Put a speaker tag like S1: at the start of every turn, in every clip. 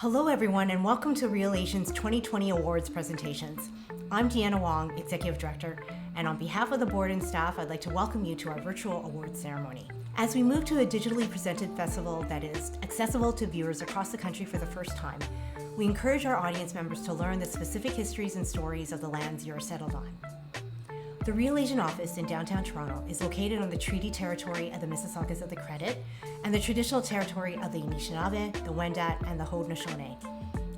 S1: Hello everyone and welcome to Real Asian's 2020 Awards presentations. I'm Deanna Wong, Executive Director, and on behalf of the board and staff, I'd like to welcome you to our virtual awards ceremony. As we move to a digitally presented festival that is accessible to viewers across the country for the first time, we encourage our audience members to learn the specific histories and stories of the lands you are settled on. The Real Asian office in downtown Toronto is located on the treaty territory of the Mississaugas of the Credit and the traditional territory of the Anishinaabe, the Wendat, and the Haudenosaunee.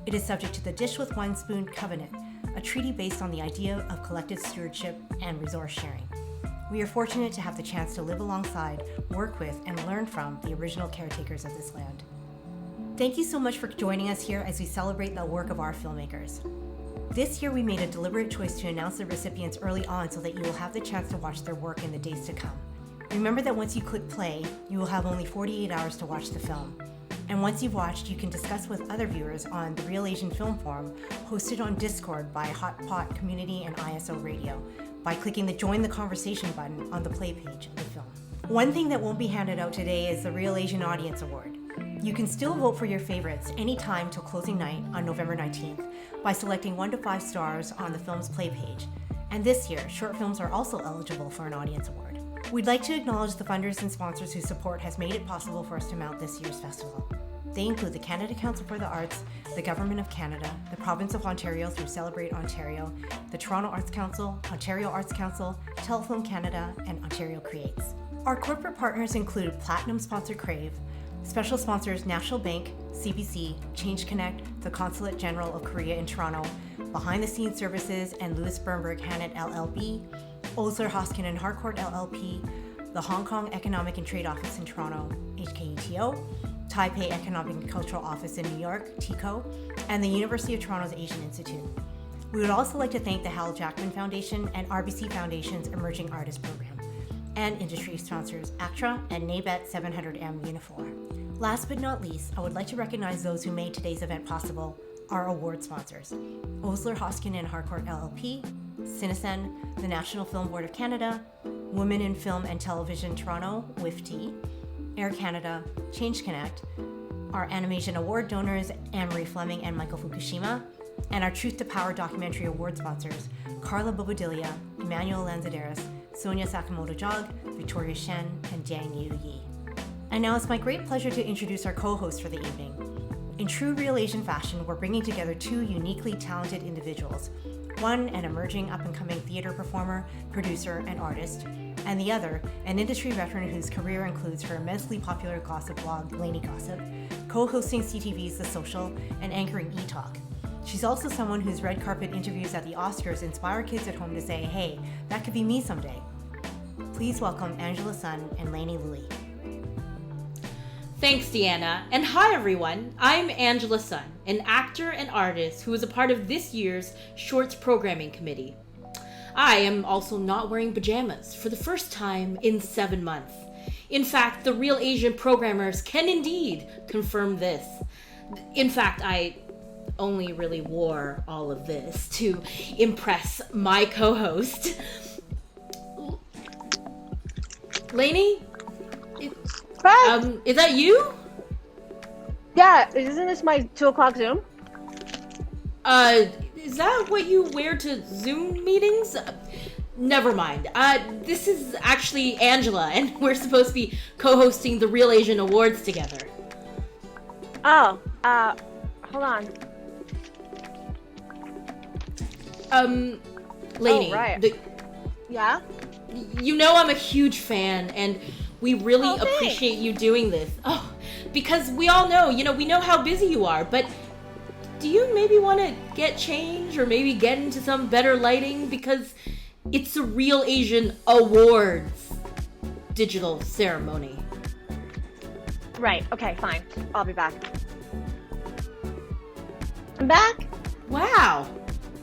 S1: It is subject to the Dish with One Spoon Covenant, a treaty based on the idea of collective stewardship and resource sharing. We are fortunate to have the chance to live alongside, work with, and learn from the original caretakers of this land. Thank you so much for joining us here as we celebrate the work of our filmmakers. This year we made a deliberate choice to announce the recipients early on so that you will have the chance to watch their work in the days to come. Remember that once you click play, you will have only 48 hours to watch the film. And once you've watched, you can discuss with other viewers on the Real Asian Film Forum, hosted on Discord by Hot Pot Community and ISO Radio, by clicking the Join the Conversation button on the play page of the film. One thing that won't be handed out today is the Real Asian Audience Award. You can still vote for your favorites anytime till closing night on November 19th by selecting 1 to 5 stars on the film's play page. And this year, short films are also eligible for an audience award. We'd like to acknowledge the funders and sponsors whose support has made it possible for us to mount this year's festival. They include the Canada Council for the Arts, the Government of Canada, the Province of Ontario through Celebrate Ontario, the Toronto Arts Council, Ontario Arts Council, Telefilm Canada, and Ontario Creates. Our corporate partners include Platinum sponsor Crave, special sponsors National Bank, CBC, Change Connect, the Consulate General of Korea in Toronto, Behind the Scenes Services and Louis Bernberg Hannett LLB, OSLER Hoskin and Harcourt LLP, the Hong Kong Economic and Trade Office in Toronto, HKETO, Taipei Economic and Cultural Office in New York, TECO, and the University of Toronto's Asian Institute. We would also like to thank the Hal Jackman Foundation and RBC Foundation's Emerging Artist Program, and industry sponsors ACTRA and NABET 700M Unifor. Last but not least, I would like to recognize those who made today's event possible, our award sponsors: OSLER Hoskin and Harcourt LLP, CINESEND, the National Film Board of Canada, Women in Film and Television Toronto, WIFT-T, Air Canada, Change Connect, our ANIMASIAN award donors Anne-Marie Fleming and Michael Fukushima, and our Truth to Power documentary award sponsors Carla Bobadilla, Emmanuel Lanzaderas, Sonia Sakamoto-Jog, Victoria Shen, and Jiang Yu Yi. And now it's my great pleasure to introduce our co-host for the evening. In true Real Asian fashion, we're bringing together two uniquely talented individuals. One, an emerging up-and-coming theater performer, producer, and artist, and the other, an industry veteran whose career includes her immensely popular gossip blog, Lainey Gossip, co-hosting CTV's The Social, and anchoring E-Talk. She's also someone whose red carpet interviews at the Oscars inspire kids at home to say, hey, that could be me someday. Please welcome Angela Sun and Lainey Louie.
S2: Thanks, Deanna, and hi everyone. I'm Angela Sun, an actor and artist who is a part of this year's Shorts Programming Committee. I am also not wearing pajamas for the first time in 7 months. In fact, the Real Asian programmers can indeed confirm this. In fact, I only really wore all of this to impress my co-host. Lainey? Is that you?
S3: Yeah, isn't this my 2 o'clock Zoom?
S2: Is that what you wear to Zoom meetings? Never mind. This is actually Angela, and we're supposed to be co-hosting the Real Asian Awards together.
S3: Oh, hold on.
S2: Lainey.
S3: Oh, right. Yeah?
S2: You know I'm a huge fan, and we really appreciate you doing this. Oh, because we all know, we know how busy you are, but do you maybe want to get change or maybe get into some better lighting? Because it's a Real Asian Awards digital ceremony.
S3: Right, okay, fine. I'll be back. I'm back.
S2: Wow.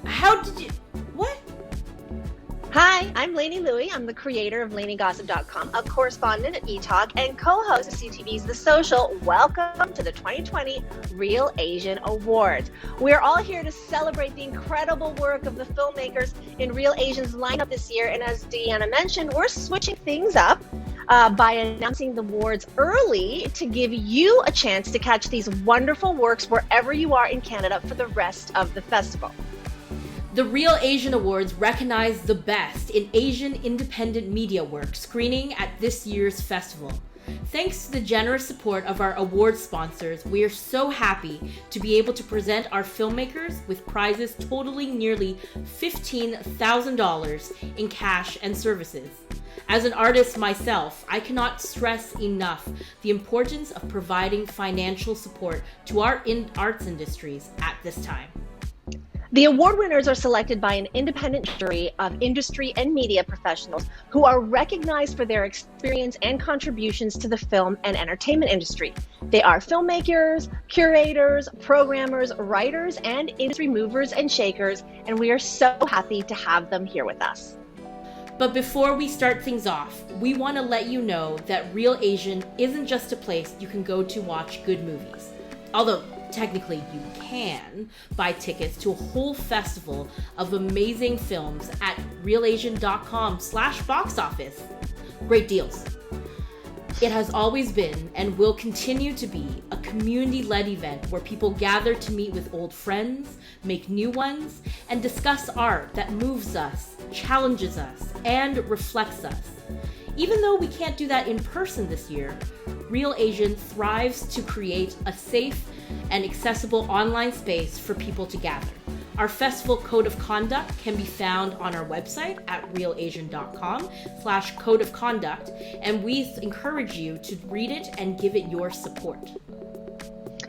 S2: How did you... What?
S3: Hi, I'm Lainey Louie. I'm the creator of LaineyGossip.com, a correspondent at eTalk, and co-host of CTV's The Social. Welcome to the 2020 Real Asian Awards. We're all here to celebrate the incredible work of the filmmakers in Real Asian's lineup this year, and as Deanna mentioned, we're switching things up. by announcing the awards early to give you a chance to catch these wonderful works wherever you are in Canada for the rest of the festival.
S2: The Real Asian Awards recognize the best in Asian independent media work screening at this year's festival. Thanks to the generous support of our award sponsors, we are so happy to be able to present our filmmakers with prizes totaling nearly $15,000 in cash and services. As an artist myself, I cannot stress enough the importance of providing financial support to our arts industries at this time.
S3: The award winners are selected by an independent jury of industry and media professionals who are recognized for their experience and contributions to the film and entertainment industry. They are filmmakers, curators, programmers, writers, and industry movers and shakers, and we are so happy to have them here with us.
S2: But before we start things off, we want to let you know that Real Asian isn't just a place you can go to watch good movies. Although technically you can buy tickets to a whole festival of amazing films at realasian.com/box office. Great deals. It has always been and will continue to be a community-led event where people gather to meet with old friends, make new ones, and discuss art that moves us, challenges us, and reflects us. Even though we can't do that in person this year, Real Asian thrives to create a safe and accessible online space for people to gather. Our festival code of conduct can be found on our website at realasian.com/code of conduct, and we encourage you to read it and give it your support.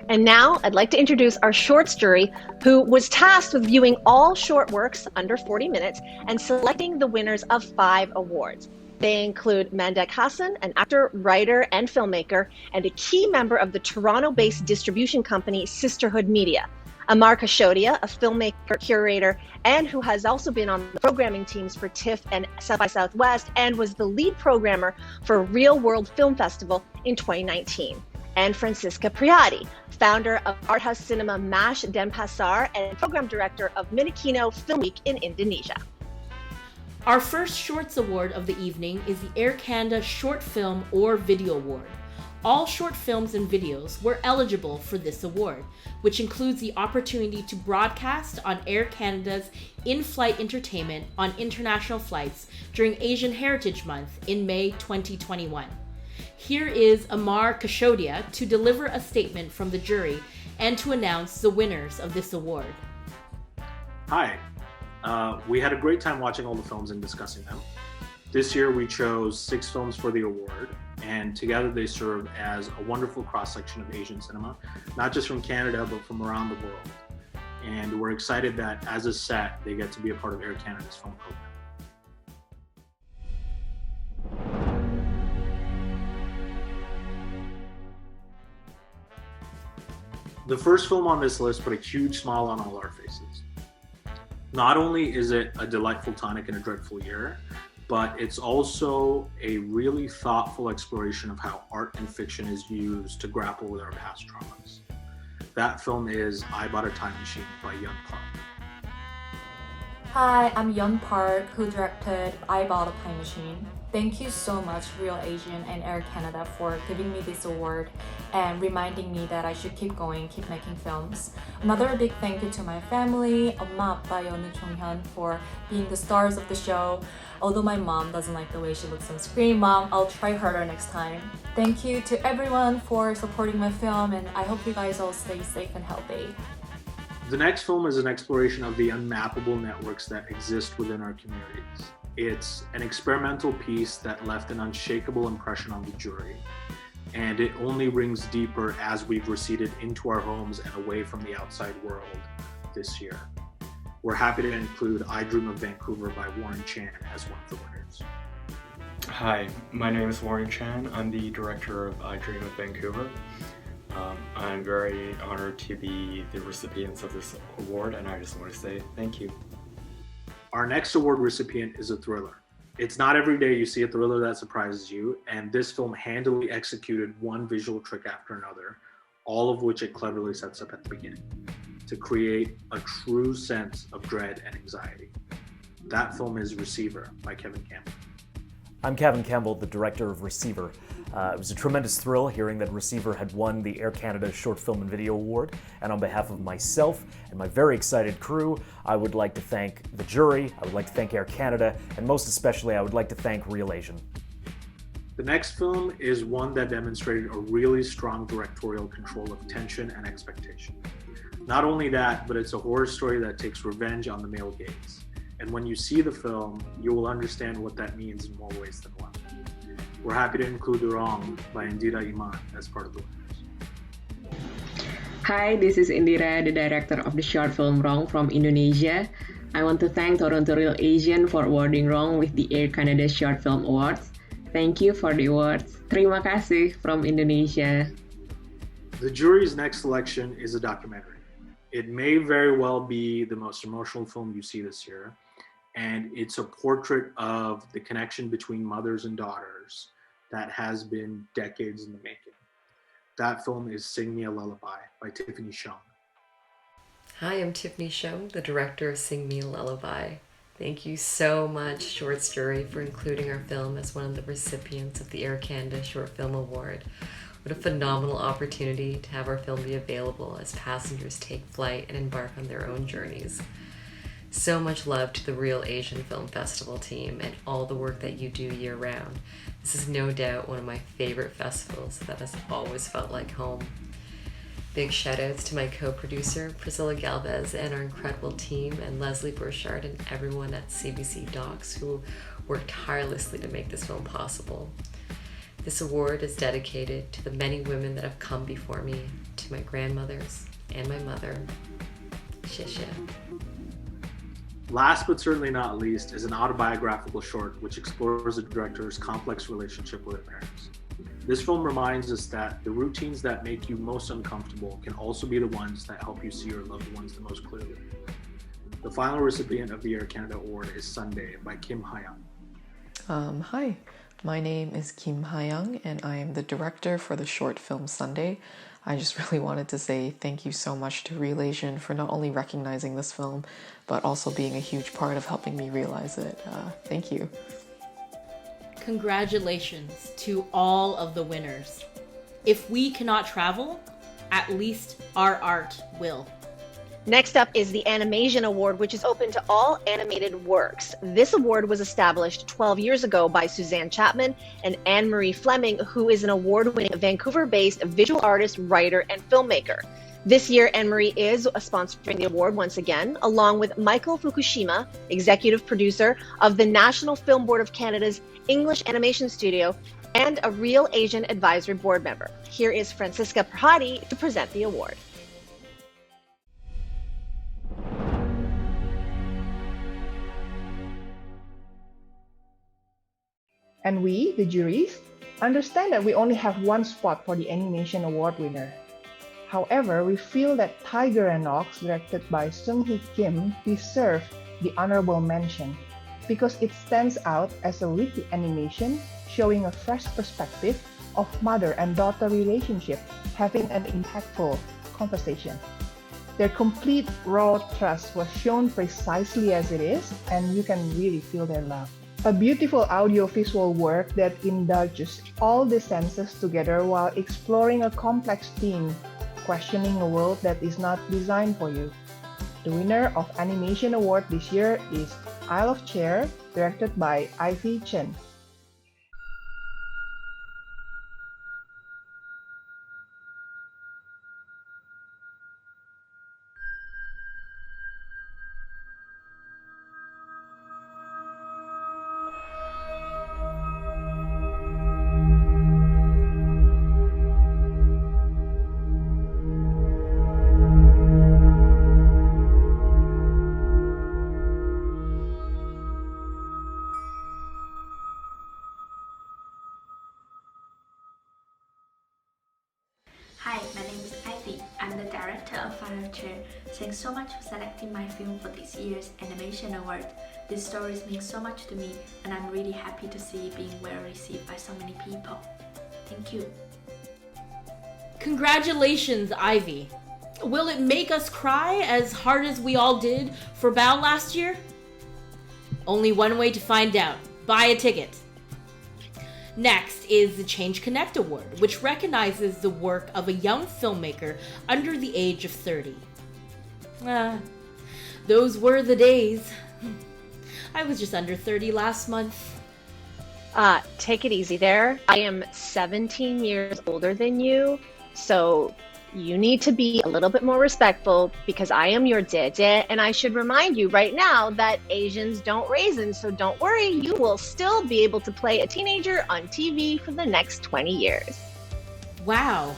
S3: And now I'd like to introduce our shorts jury, who was tasked with viewing all short works under 40 minutes and selecting the winners of 5 awards. They include Mandek Hassan, an actor, writer, and filmmaker, and a key member of the Toronto-based distribution company Sisterhood Media. Amar Kashodia, a filmmaker, curator, and who has also been on the programming teams for TIFF and South by Southwest, and was the lead programmer for Real World Film Festival in 2019. And Francisca Priati, founder of art house cinema Mash Denpasar and program director of Minikino Film Week in Indonesia.
S2: Our first Shorts Award of the evening is the Air Canada Short Film or Video Award. All short films and videos were eligible for this award, which includes the opportunity to broadcast on Air Canada's in-flight entertainment on international flights during Asian Heritage Month in May 2021. Here is Amar Kashodia to deliver a statement from the jury and to announce the winners of this award.
S4: Hi. We had a great time watching all the films and discussing them. This year we chose 6 films for the award, and together they serve as a wonderful cross-section of Asian cinema, not just from Canada, but from around the world. And we're excited that as a set, they get to be a part of Air Canada's film program. The first film on this list put a huge smile on all our faces. Not only is it a delightful tonic in a dreadful year, but it's also a really thoughtful exploration of how art and fiction is used to grapple with our past traumas. That film is I Bought a Time Machine by Young Park.
S5: Hi, I'm Young Park, who directed I Bought a Time Machine. Thank you so much, Real Asian and Air Canada, for giving me this award and reminding me that I should keep going, keep making films. Another big thank you to my family, 엄마, 아빠, 연우, 종현, for being the stars of the show. Although my mom doesn't like the way she looks on screen, Mom, I'll try harder next time. Thank you to everyone for supporting my film, and I hope you guys all stay safe and healthy.
S4: The next film is an exploration of the unmappable networks that exist within our communities. It's an experimental piece that left an unshakable impression on the jury, and it only rings deeper as we've receded into our homes and away from the outside world this year. We're happy to include I Dream of Vancouver by Warren Chan as one of the winners.
S6: Hi, my name is Warren Chan. I'm the director of I Dream of Vancouver. I'm very honored to be the recipients of this award, and I just want to say thank you.
S4: Our next award recipient is a thriller. It's not every day you see a thriller that surprises you, and this film handily executed one visual trick after another, all of which it cleverly sets up at the beginning, to create a true sense of dread and anxiety. That film is Receiver by Kevin Campbell.
S7: I'm Kevin Campbell, the director of Receiver. It was a tremendous thrill hearing that Receiver had won the Air Canada Short Film and Video Award, and on behalf of myself and my very excited crew, I would like to thank the jury, I would like to thank Air Canada, and most especially I would like to thank Real Asian.
S4: The next film is one that demonstrated a really strong directorial control of tension and expectation. Not only that, but it's a horror story that takes revenge on the male gaze. And when you see the film, you will understand what that means in more ways than one. We're happy to include Wrong by Indira Iman as part of the winners.
S8: Hi, this is Indira, the director of the short film Wrong from Indonesia. I want to thank Toronto Real Asian for awarding Wrong with the Air Canada Short Film Awards. Thank you for the awards. Terima kasih from Indonesia.
S4: The jury's next selection is a documentary. It may very well be the most emotional film you see this year, and it's a portrait of the connection between mothers and daughters that has been decades in the making. That film is Sing Me a Lullaby by Tiffany Shum.
S9: Hi, I'm Tiffany Shum, the director of Sing Me a Lullaby. Thank you so much, Shorts Jury, for including our film as one of the recipients of the Air Canada Short Film Award. What a phenomenal opportunity to have our film be available as passengers take flight and embark on their own journeys. So much love to the Real Asian Film Festival team and all the work that you do year-round. This is no doubt one of my favorite festivals that has always felt like home. Big shout-outs to my co-producer, Priscilla Galvez, and our incredible team, and Leslie Burchard and everyone at CBC Docs who worked tirelessly to make this film possible. This award is dedicated to the many women that have come before me, to my grandmothers and my mother. Xie.
S4: Last but certainly not least is an autobiographical short which explores the director's complex relationship with her parents. This film reminds us that the routines that make you most uncomfortable can also be the ones that help you see your loved ones the most clearly. The final recipient of the Air Canada Award is Sunday by Kim Ha-young.
S10: Hi, my name is Kim Ha-young and I am the director for the short film Sunday. I just really wanted to say thank you so much to Real Asian for not only recognizing this film, but also being a huge part of helping me realize it. Thank you.
S2: Congratulations to all of the winners. If we cannot travel, at least our art will.
S3: Next up is the ANIMASIAN Award, which is open to all animated works. This award was established 12 years ago by Suzanne Chapman and Anne-Marie Fleming, who is an award-winning Vancouver-based visual artist, writer, and filmmaker. This year, Anne-Marie is sponsoring the award once again, along with Michael Fukushima, executive producer of the National Film Board of Canada's English Animation Studio, and a Real Asian Advisory Board member. Here is Francisca Prahadi to present the award.
S11: And we, the juries, understand that we only have one spot for the Animation Award winner. However, we feel that Tiger and Ox, directed by Seung-hee Kim, deserve the honorable mention because it stands out as a witty animation showing a fresh perspective of mother and daughter relationship having an impactful conversation. Their complete raw trust was shown precisely as it is, and you can really feel their love. A beautiful audiovisual work that indulges all the senses together while exploring a complex theme, questioning a world that is not designed for you. The winner of Animation Award this year is Isle of Chair, directed by Ivy Chen.
S12: Hi, my name is Ivy. I'm the director of Isle of Chair. Thanks so much for selecting my film for this year's Animation Award. These stories mean so much to me, and I'm really happy to see it being well received by so many people. Thank you.
S2: Congratulations, Ivy. Will it make us cry as hard as we all did for Bao last year? Only one way to find out. Buy a ticket. Next is the Change Connect Award, which recognizes the work of a young filmmaker under the age of 30. Those were the days. I was just under 30 last month.
S3: Take it easy there. I am 17 years older than you, so you need to be a little bit more respectful because I am your dede, and I should remind you right now that Asians don't raisins, so don't worry, you will still be able to play a teenager on TV for the next 20 years.
S2: Wow,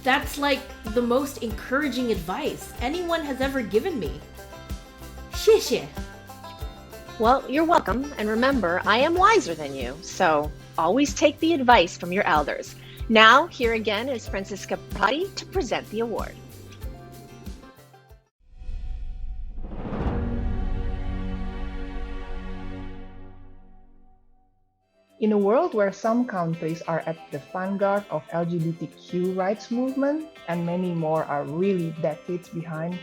S2: that's like the most encouraging advice anyone has ever given me. 谢谢.
S3: Well, you're welcome, and remember, I am wiser than you, so always take the advice from your elders. Now, here again is Francisca Patti to present the award.
S11: In a world where some countries are at the vanguard of LGBTQ rights movement and many more are really decades behind,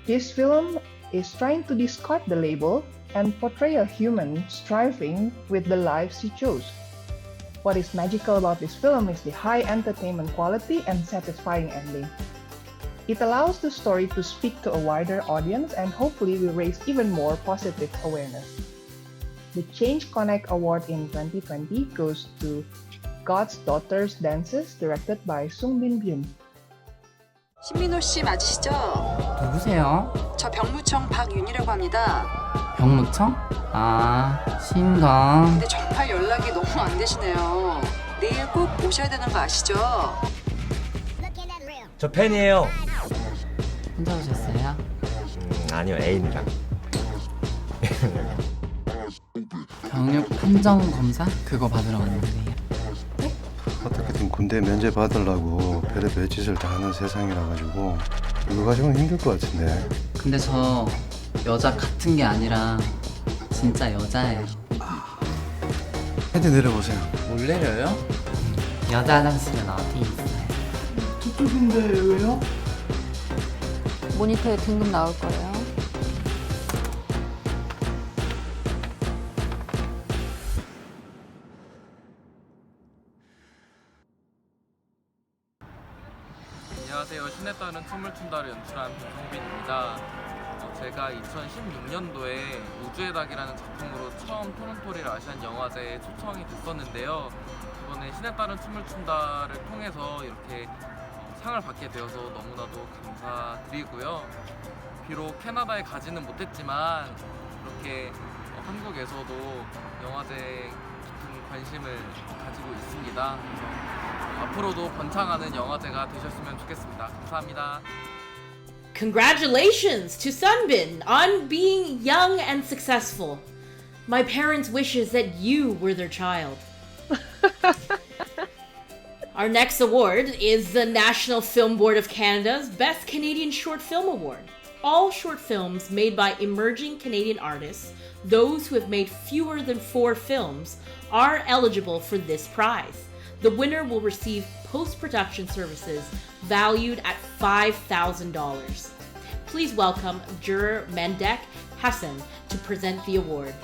S11: this film is trying to discard the label and portray a human striving with the lives he chose. What is magical about this film is the high entertainment quality and satisfying ending. It allows the story to speak to a wider audience and hopefully will raise even more positive awareness. The Change Connect Award in 2020 goes to God's Daughter's Dances, directed by Sung Bin Byun.
S13: 신민호 씨 맞으시죠?
S14: 누구세요?
S13: 저 병무청 박윤이라고 합니다.
S14: 병무청? 신강.
S13: 근데 정말 연락이 너무 안 되시네요. 내일 꼭 오셔야 되는 거 아시죠?
S15: 저 팬이에요.
S14: 혼자 오셨어요?
S15: 아니요, 애인이랑.
S14: 경력 판정 검사? 그거 받으러 왔는데.
S16: 어떻게든 군대 면제 받으려고 별의별 짓을 다 하는 세상이라 가지고 이거 가지고는 힘들 것 같은데.
S14: 근데 저 여자 같은 게 아니라 진짜 여자예요.
S16: 헤드 내려보세요.
S14: 뭘 내려요? 여자 화장실은 어디 있어요?
S11: 저쪽인데 왜요?
S17: 모니터에 등급 나올 거예요.
S18: 안녕하세요. 신에 따른 춤을 춘다를 연출한 김성빈입니다. 제가 2016년도에 우주의 닭이라는 작품으로 처음 토론토리 아시안 영화제에 초청이 됐었는데요. 이번에 신에 따른 춤을 춘다를 통해서 이렇게 상을 받게 되어서 너무나도 감사드리고요. 비록 캐나다에 가지는 못했지만 이렇게 한국에서도 영화제에 깊은 관심을 가지고 있습니다. 그래서 앞으로도 번창하는 영화제가 되셨으면 좋겠습니다. 감사합니다.
S2: Congratulations to Sunbin on being young and successful. My parents' wishes that you were their child. Our next award is the National Film Board of Canada's Best Canadian Short Film Award. All short films made by emerging Canadian artists, those who have made fewer than 4 films, are eligible for this prize. The winner will receive post-production services valued at $5,000. Please welcome juror Mendek Hassan to present the award.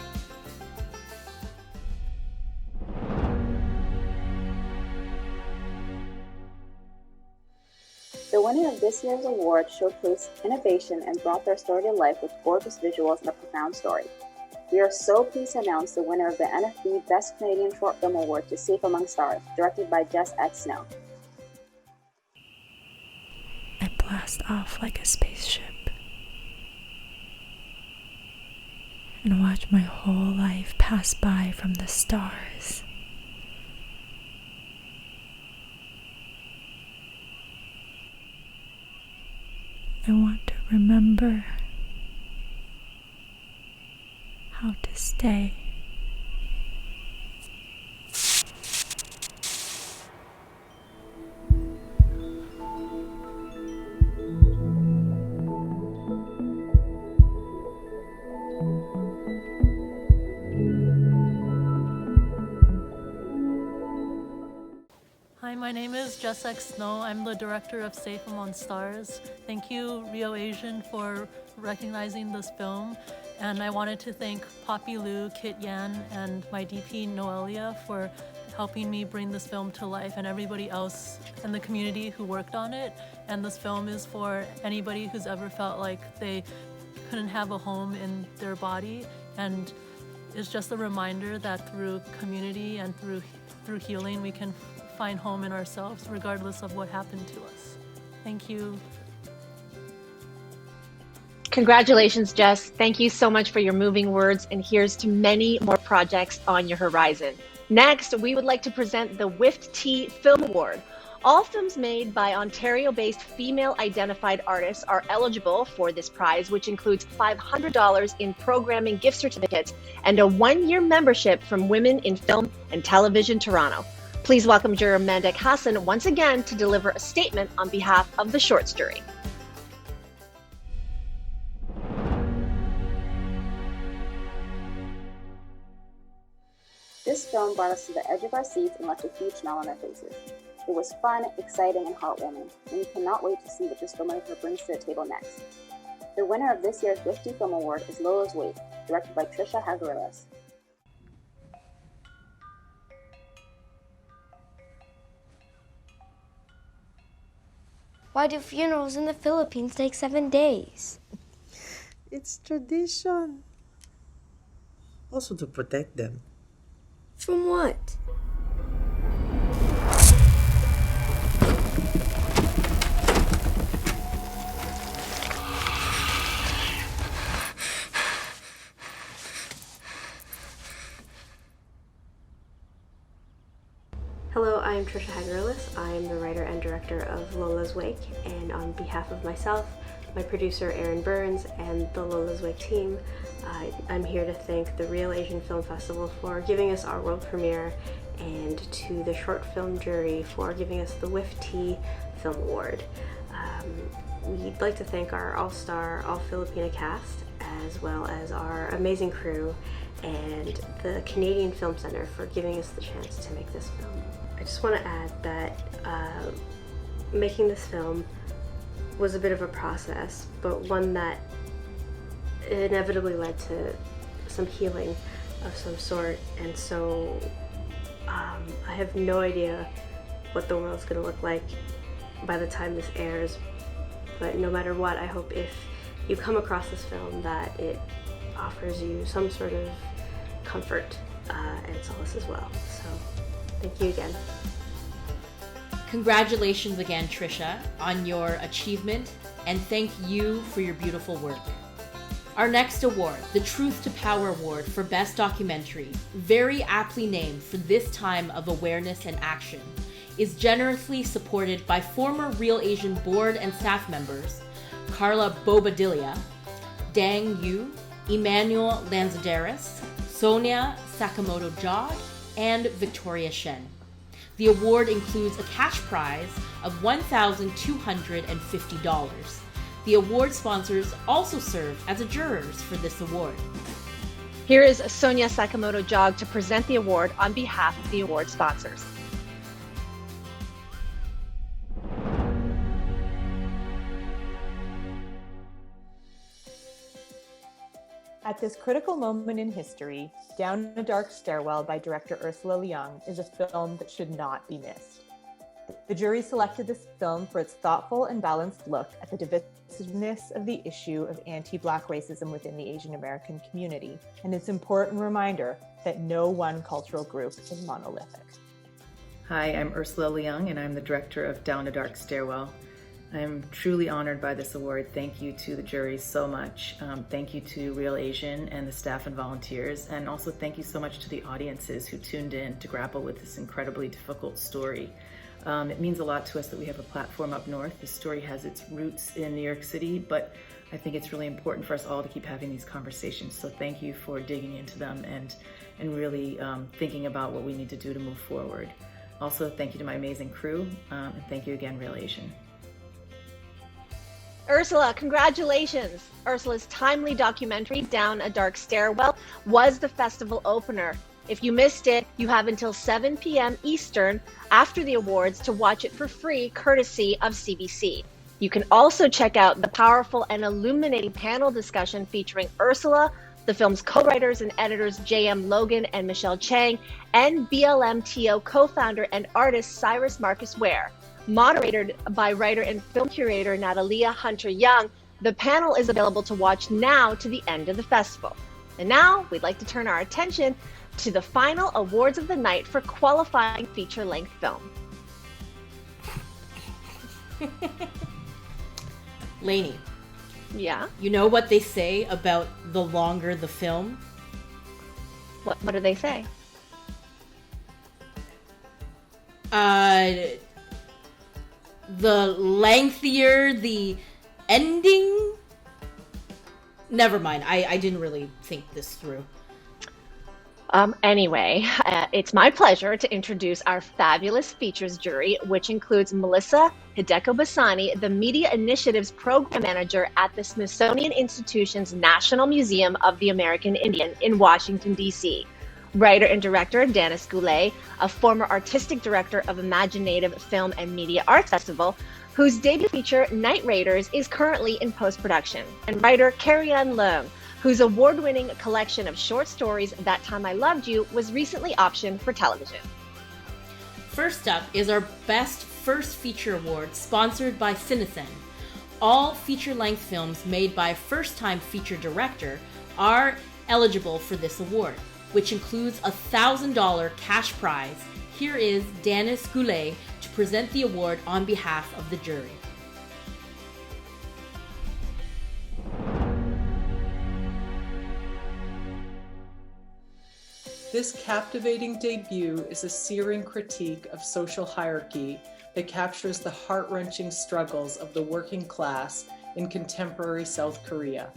S19: The winner of this year's award showcased innovation and brought their story to life with gorgeous visuals and a profound story. We are so pleased to announce the winner of the NFB Best Canadian Short Film Award to Safe Among Stars, directed by Jess X. Snow.
S20: I blast off like a spaceship and watch my whole life pass by from the stars. I want to remember how to stay.
S21: Hi, my name is Jess X. Snow. I'm the director of Safe Among Stars. Thank you, Rio Asian, for recognizing this film. And I wanted to thank Poppy Lu, Kit Yan, and my DP Noelia for helping me bring this film to life, and everybody else in the community who worked on it. And this film is for anybody who's ever felt like they couldn't have a home in their body, and it's just a reminder that through community and through healing we can find home in ourselves regardless of what happened to us. Thank you.
S3: Congratulations, Jess. Thank you so much for your moving words, and here's to many more projects on your horizon. Next, we would like to present the WIFT-T Film Award. All films made by Ontario-based female-identified artists are eligible for this prize, which includes $500 in programming gift certificates and a one-year membership from Women in Film and Television Toronto. Please welcome juror Mandek Hassan once again to deliver a statement on behalf of the shorts jury.
S19: This film brought us to the edge of our seats and left a huge smile on our faces. It was fun, exciting, and heartwarming, and we cannot wait to see what this filmmaker brings to the table next. The winner of this year's WIFT-T Film Award is LOLA'S, directed by Trisha Hagarilas.
S17: Why do funerals in the Philippines take 7 days?
S22: It's tradition. Also to protect them.
S17: From what?
S23: Hello, I'm Trisha Hagarilas. I'm the writer and director of LOLA'S, and on behalf of myself, my producer Aaron Burns, and the LOLA'S team, I'm here to thank the Real Asian Film Festival for giving us our world premiere, and to the short film jury for giving us the WIFT-T Film Award. We'd like to thank our all-star, all-Filipina cast, as well as our amazing crew, and the Canadian Film Centre for giving us the chance to make this film. I just want to add that making this film was a bit of a process, but one that inevitably led to some healing of some sort, and so I have no idea what the world's going to look like by the time this airs, but no matter what, I hope if you come across this film that it offers you some sort of comfort and solace as well. So thank you again.
S2: Congratulations again, Trisha, on your achievement, and thank you for your beautiful work. Our next award, the Truth to Power Award for Best Documentary, very aptly named for this time of awareness and action, is generously supported by former Real Asian board and staff members Carla Bobadilla, Dang Yu, Emmanuel Lanzaderas, Sonia Sakamoto-Jog, and Victoria Shen. The award includes a cash prize of $1,250. The award sponsors also serve as jurors for this award.
S3: Here is Sonia Sakamoto-Jog to present the award on behalf of the award sponsors.
S1: At this critical moment in history, Down a Dark Stairwell by director Ursula Leung is a film that should not be missed. The jury selected this film for its thoughtful and balanced look at the divisiveness of the issue of anti-Black racism within the Asian American community, and its important reminder that no one cultural group is monolithic.
S24: Hi, I'm Ursula Leung, and I'm the director of Down a Dark Stairwell. I'm truly honored by this award. Thank you to the jury so much. Thank you to Real Asian and the staff and volunteers, and also thank you so much to the audiences who tuned in to grapple with this incredibly difficult story. It means a lot to us that we have a platform up north. This story has its roots in New York City, but I think it's really important for us all to keep having these conversations. So thank you for digging into them and really thinking about what we need to do to move forward. Also, thank you to my amazing crew, and thank you again, Real Asian.
S3: Ursula, congratulations! Ursula's timely documentary, Down a Dark Stairwell, was the festival opener. If you missed it, you have until 7 p.m. Eastern after the awards to watch it for free, courtesy of CBC. You can also check out the powerful and illuminating panel discussion featuring Ursula, The film's co-writers and editors J.M. Logan and Michelle Chang, and BLMTO co-founder and artist Cyrus Marcus Ware. Moderated by writer and film curator Natalia Hunter-Young, the panel is available to watch now to the end of the festival. And now we'd like to turn our attention to the final awards of the night for qualifying feature-length film.
S2: Lainey.
S3: Yeah?
S2: You know what they say about the longer the film?
S3: What do they say?
S2: The lengthier the ending? Never mind. I didn't really think this through.
S3: Anyway, it's my pleasure to introduce our fabulous features jury, which includes Melissa Hideko-Basani, the Media Initiatives Program Manager at the Smithsonian Institution's National Museum of the American Indian in Washington, D.C., writer and director Dennis Goulet, a former artistic director of Imaginative Film and Media Arts Festival, whose debut feature, Night Raiders, is currently in post-production, and writer Carrie-Anne Leung, whose award-winning collection of short stories, That Time I Loved You, was recently optioned for television.
S2: First up is our Best First Feature Award, sponsored by CINESEND. All feature-length films made by a first-time feature director are eligible for this award, which includes a $1,000 cash prize. Here is Dennis Goulet to present the award on behalf of the jury.
S5: This captivating debut is a searing critique of social hierarchy that captures the heart-wrenching struggles of the working class in contemporary South Korea.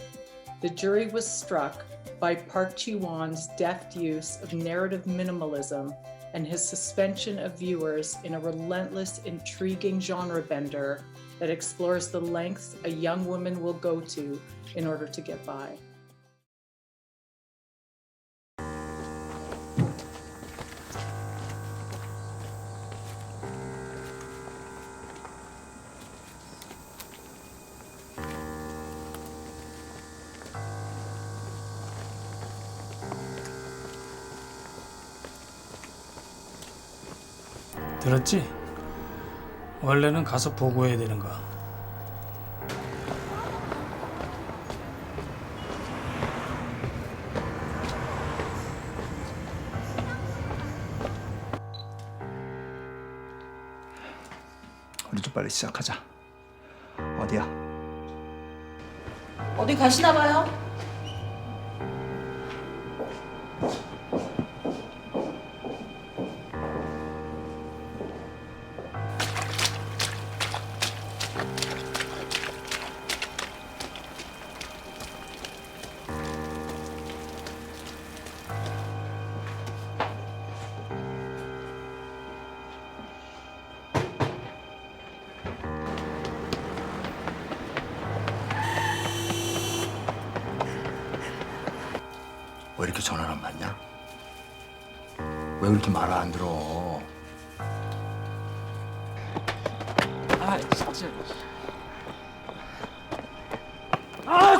S5: The jury was struck by Park Ji-won's deft use of narrative minimalism and his suspension of viewers in a relentless, intriguing genre bender that explores the lengths a young woman will go to in order to get by.
S6: 들었지? 원래는 가서 보고해야 되는 거야.
S7: 우리 좀 빨리 시작하자. 어디야?
S2: 어디 가시나 봐요?
S7: 왜 이렇게 전화를 안 받냐? 왜 그렇게 말을 안 들어?
S6: 아, 진짜. 아!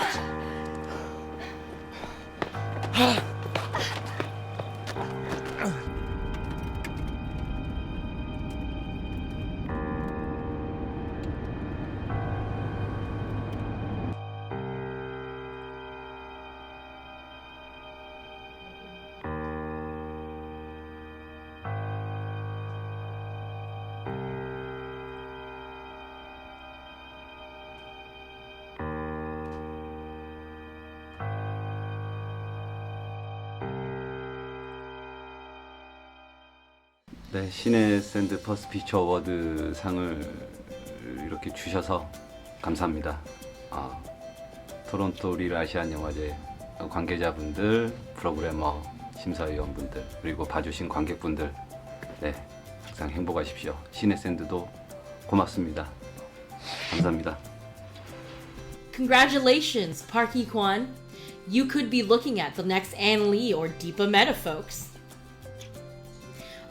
S8: 네, 시네샌드 퍼스트 피처 어워드 상을 이렇게 주셔서 감사합니다. 토론토 릴 아시안 영화제 관계자분들, 프로그래머, 심사위원분들, 그리고 봐주신 관객분들, 네, 항상 행복하십시오. 시네샌드도 고맙습니다. 감사합니다.
S2: Congratulations, Park Hee-kwon. You could be looking at the next Ann Lee or Deepa Mehta, folks.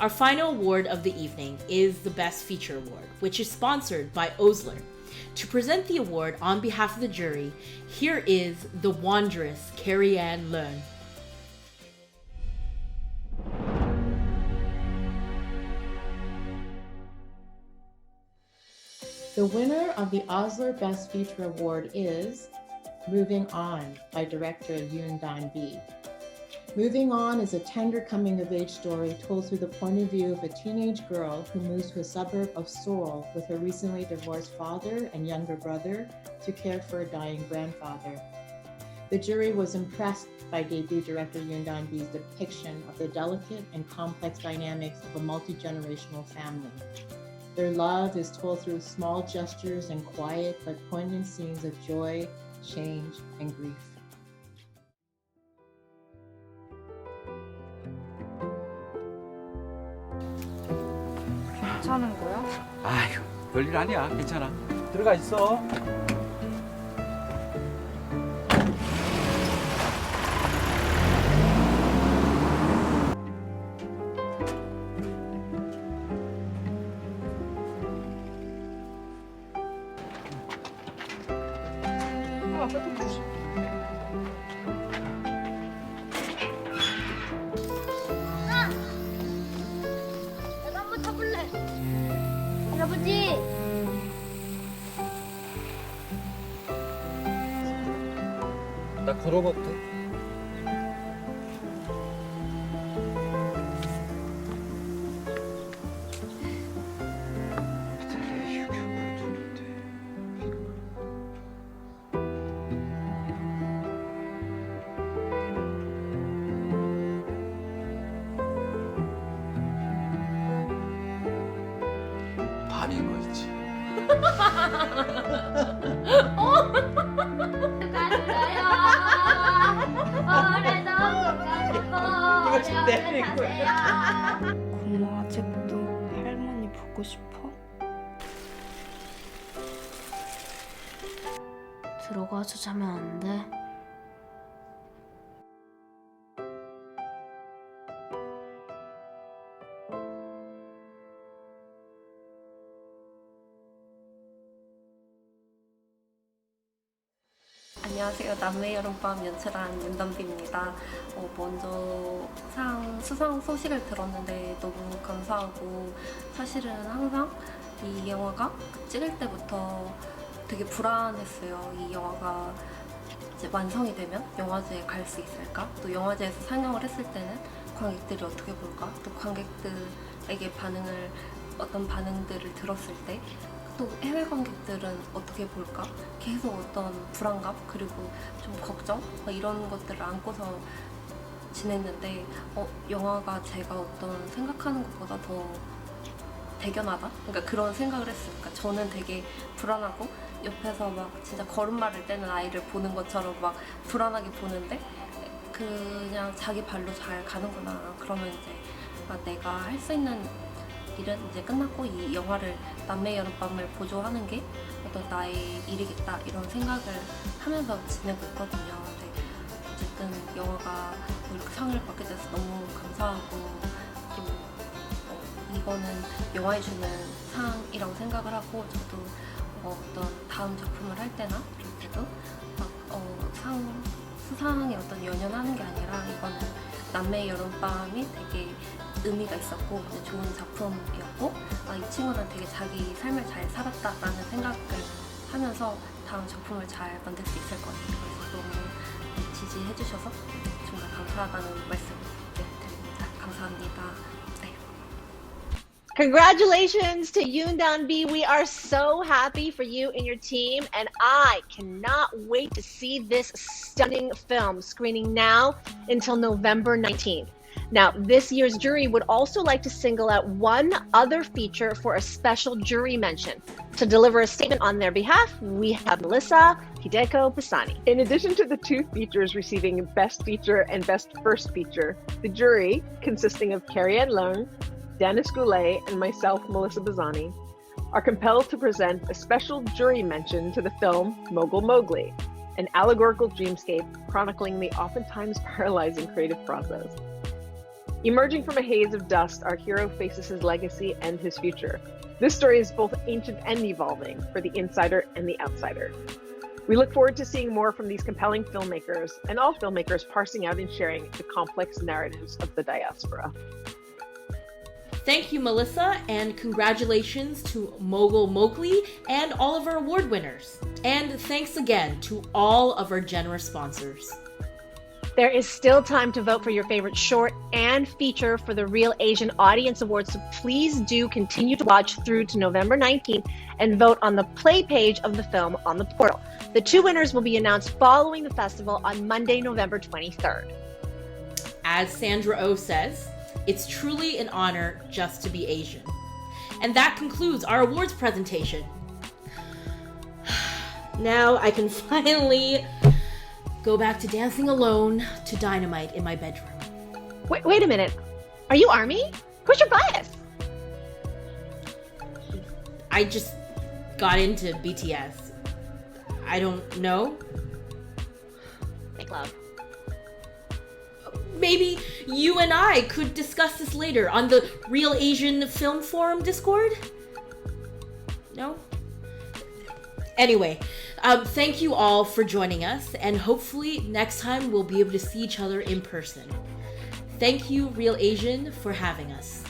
S2: Our final award of the evening is the Best Feature Award, which is sponsored by OSLER. To present the award on behalf of the jury, here is the wondrous Carrie-Ann Leung.
S4: The winner of the OSLER Best Feature Award is Moving On by director Yoon Dan-bi. Moving On is a tender coming-of-age story told through the point of view of a teenage girl who moves to a suburb of Seoul with her recently divorced father and younger brother to care for a dying grandfather. The jury was impressed by debut director Yoon Dan-bi's depiction of the delicate and complex dynamics of a multi-generational family. Their love is told through small gestures and quiet but poignant scenes of joy, change, and grief.
S9: 괜찮은 거야?
S10: 아휴, 별일 아니야. 괜찮아. 들어가 있어.
S17: 내가 한번 타볼래. 할아버지.
S10: 나 걸어가도 돼? 밤인 거 있지.
S17: 이거
S10: 지금 내릴 거야.
S20: 고모 아직도 할머니 보고 싶어?
S17: 들어가서 자면 안 돼?
S12: 안녕하세요. 남매 여름밤 연출한 윤담비입니다. 먼저 수상 소식을 들었는데 너무 감사하고, 사실은 항상 이 영화가 찍을 때부터 되게 불안했어요. 이 영화가 이제 완성이 되면 영화제에 갈 수 있을까? 또 영화제에서 상영을 했을 때는 관객들이 어떻게 볼까? 또 관객들에게 어떤 반응들을 들었을 때 또 해외 관객들은 어떻게 볼까? 계속 어떤 불안감 그리고 좀 걱정 이런 것들을 안고서 지냈는데 영화가 제가 어떤 생각하는 것보다 더 대견하다? 그러니까 그런 생각을 했어요. 그러니까 저는 되게 불안하고 옆에서 막 진짜 걸음마를 떼는 아이를 보는 것처럼 막 불안하게 보는데 그냥 자기 발로 잘 가는구나. 그러면 이제 내가 할 수 있는 일은 이제 끝났고 이 영화를 남매 여름밤을 보조하는 게 어떤 나의 일이겠다 이런 생각을 하면서 지내고 있거든요. 근데 어쨌든 영화가 이렇게 상을 받게 돼서 너무 감사하고 또 이거는 영화에 주는 상이라고 생각을 하고 저도 어떤 다음 작품을 할 때나 그럴 때도 막 수상에 어떤 연연하는 게 아니라 이거는 남매 여름밤이 되게 의미가 있었고 좋은 작품이었고 이 친구는 되게 자기 삶을 잘 살았다라는 생각을 하면서 다음 작품을 잘 만들 수 있을 것 같아요. 그래서 너무 지지해 주셔서 정말 감사하다는 말씀 드립니다. 감사합니다. 네.
S3: Congratulations to Yoon Dan-bi. We are so happy for you and your team, and I cannot wait to see this stunning film screening now until November 19th. Now, this year's jury would also like to single out one other feature for a special jury mention. To deliver a statement on their behalf, we have Melissa Hideko Pisani.
S11: In addition to the two features receiving Best Feature and Best First Feature, the jury, consisting of Carrie-Ann Leung, Dennis Goulet, and myself, Melissa Pisani, are compelled to present a special jury mention to the film Mogul Mowgli, an allegorical dreamscape chronicling the oftentimes paralyzing creative process.
S9: Emerging from a haze of dust, our hero faces his legacy and his future. This story is both ancient and evolving for the insider and the outsider. We look forward to seeing more from these compelling filmmakers and all filmmakers parsing out and sharing the complex narratives of the diaspora.
S2: Thank you, Melissa, and congratulations to Mogul Mowgli and all of our award winners. And thanks again to all of our generous sponsors.
S3: There is still time to vote for your favorite short and feature for the Real Asian Audience Awards, so please do continue to watch through to November 19th and vote on the play page of the film on the portal. The 2 winners will be announced following the festival on Monday, November 23rd.
S2: As Sandra Oh says, it's truly an honor just to be Asian. And that concludes our awards presentation. Now I can finally go back to dancing alone to Dynamite in my bedroom.
S3: Wait a minute. Are you Army? What's your bias?
S2: I just got into BTS. I don't know.
S3: Make love.
S2: Maybe you and I could discuss this later on the Real Asian Film Forum Discord? No? Anyway, thank you all for joining us, and hopefully next time we'll be able to see each other in person. Thank you, Real Asian, for having us.